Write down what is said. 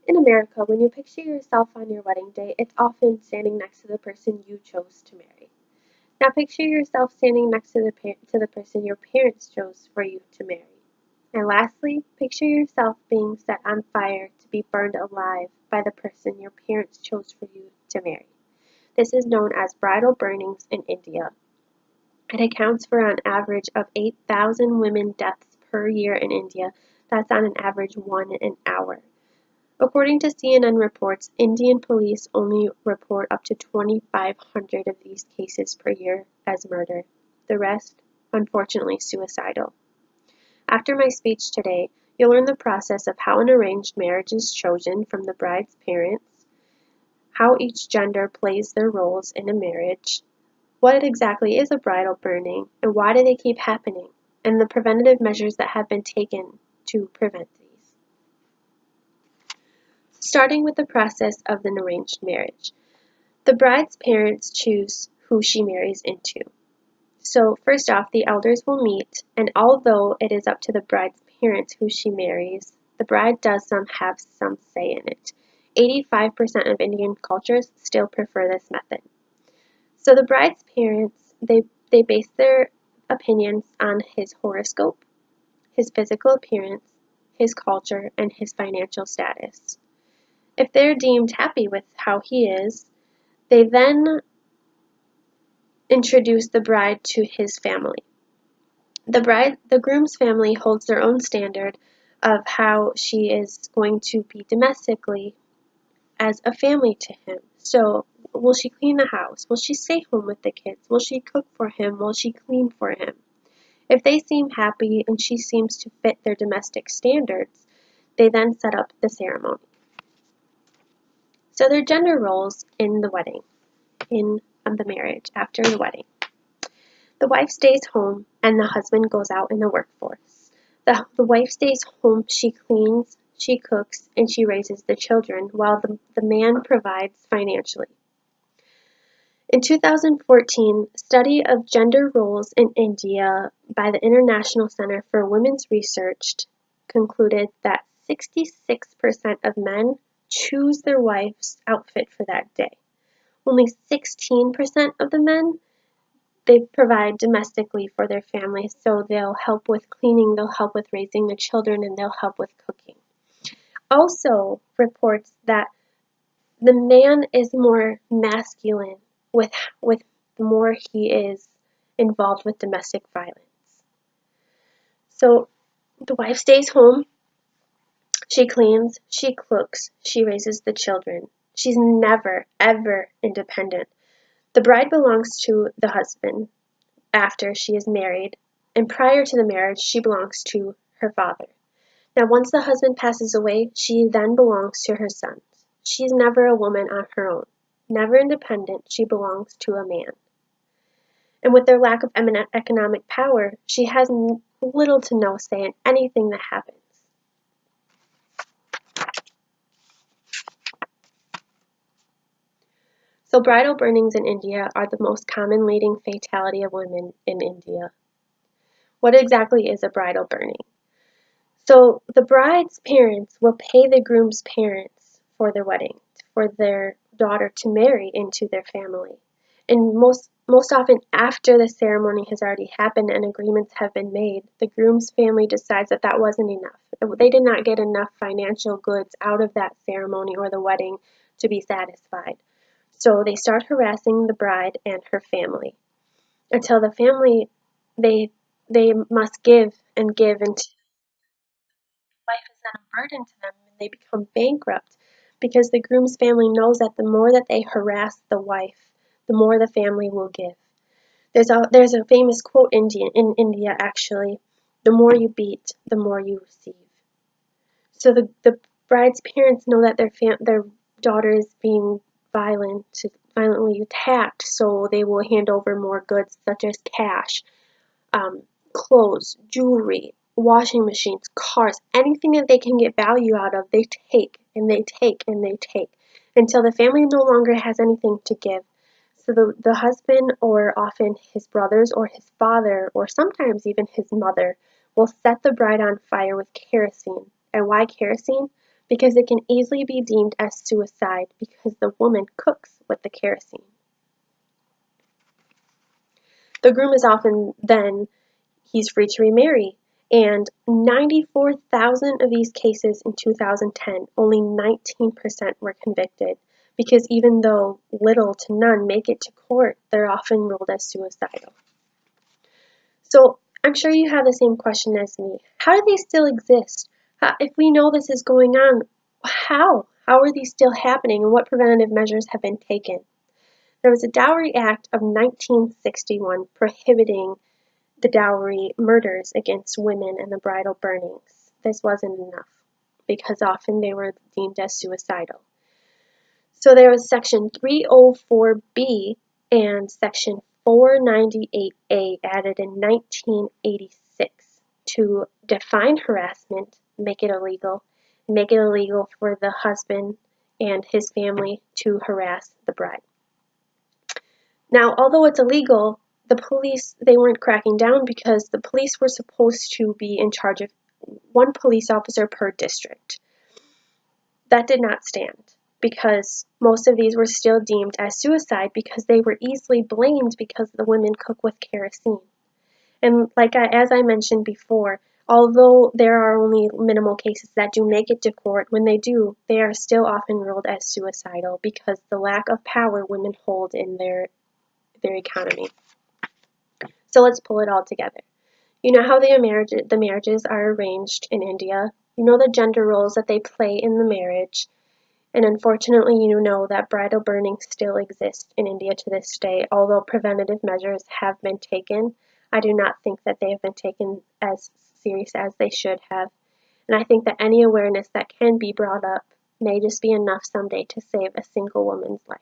In America, when you picture yourself on your wedding day, it's often standing next to the person you chose to marry. Now picture yourself standing next to the person your parents chose for you to marry. And lastly, picture yourself being set on fire to be burned alive by the person your parents chose for you to marry. This is known as bridal burnings in India. It accounts for an average of 8,000 women deaths per year in India. That's on an average 1 an hour. According to CNN reports, Indian police only report up to 2,500 of these cases per year as murder. The rest, unfortunately, suicidal. After my speech today, you'll learn the process of how an arranged marriage is chosen from the bride's parents, how each gender plays their roles in a marriage, what exactly is a bridal burning, and why do they keep happening, and the preventative measures that have been taken to prevent these. Starting with the process of an arranged marriage. The bride's parents choose who she marries into. So first off, the elders will meet, and although it is up to the bride's parents who she marries, the bride does have some say in it. 85% of Indian cultures still prefer this method. So the bride's parents, they base their opinions on his horoscope, his physical appearance, his culture, and his financial status. If they're deemed happy with how he is, they then introduce the bride to his family. The groom's family holds their own standard of how she is going to be domestically as a family to him. So, will she clean the house? Will she stay home with the kids? Will she cook for him? Will she clean for him? If they seem happy and she seems to fit their domestic standards, they then set up the ceremony. So their gender roles in the wedding, in the marriage, after the wedding. The wife stays home and the husband goes out in the workforce. The wife stays home, she cleans, she cooks, and she raises the children while the man provides financially. In 2014, a study of gender roles in India by the International Center for Women's Research concluded that 66% of men choose their wife's outfit for that day. Only 16% of the men, they provide domestically for their families, so they'll help with cleaning, they'll help with raising the children, and they'll help with cooking. Also reports that the man is more masculine with the more he is involved with domestic violence. So the wife stays home, she cleans, she cooks, she raises the children. She's never, ever independent. The bride belongs to the husband after she is married, and prior to the marriage, she belongs to her father. Now, once the husband passes away, she then belongs to her sons. She's never a woman on her own. Never independent, she belongs to a man. And with their lack of economic power, she has little to no say in anything that happens. So bridal burnings in India are the most common leading fatality of women in India. What exactly is a bridal burning? So the bride's parents will pay the groom's parents for their wedding, for their daughter to marry into their family. And most often after the ceremony has already happened and agreements have been made, the groom's family decides that that wasn't enough. They did not get enough financial goods out of that ceremony or the wedding to be satisfied. So they start harassing the bride and her family until the family, they must give until life is then a burden to them and they become bankrupt because the groom's family knows that the more that they harass the wife, the more the family will give. There's a famous quote in India actually, the more you beat, the more you receive. So the bride's parents know that their daughter is being violently attacked, so they will hand over more goods such as cash, clothes, jewelry, washing machines, cars, anything that they can get value out of, they take and they take and they take until the family no longer has anything to give. So the husband, or often his brothers or his father, or sometimes even his mother, will set the bride on fire with kerosene. And why kerosene? because it can easily be deemed as suicide because the woman cooks with the kerosene. The groom is often then, he's free to remarry, and 94,000 of these cases in 2010, only 19% were convicted, because even though little to none make it to court, they're often ruled as suicidal. So I'm sure you have the same question as me. How do they still exist? If we know this is going on, how? How are these still happening, and what preventative measures have been taken? There was a Dowry Act of 1961 prohibiting the dowry murders against women and the bridal burnings. This wasn't enough, because often they were deemed as suicidal. So there was Section 304B and Section 498A added in 1986 to define harassment, make it illegal for the husband and his family to harass the bride. Now, although it's illegal, the police, they weren't cracking down because the police were supposed to be in charge of one police officer per district. That did not stand because most of these were still deemed as suicide because they were easily blamed because the women cook with kerosene. And as I mentioned before, although there are only minimal cases that do make it to court, when they do, they are still often ruled as suicidal because the lack of power women hold in their economy. So let's pull it all together. You know how the marriages are arranged in India. You know the gender roles that they play in the marriage. And unfortunately, you know that bridal burnings still exist in India to this day. Although preventative measures have been taken, I do not think that they have been taken as serious as they should have. And I think that any awareness that can be brought up may just be enough someday to save a single woman's life.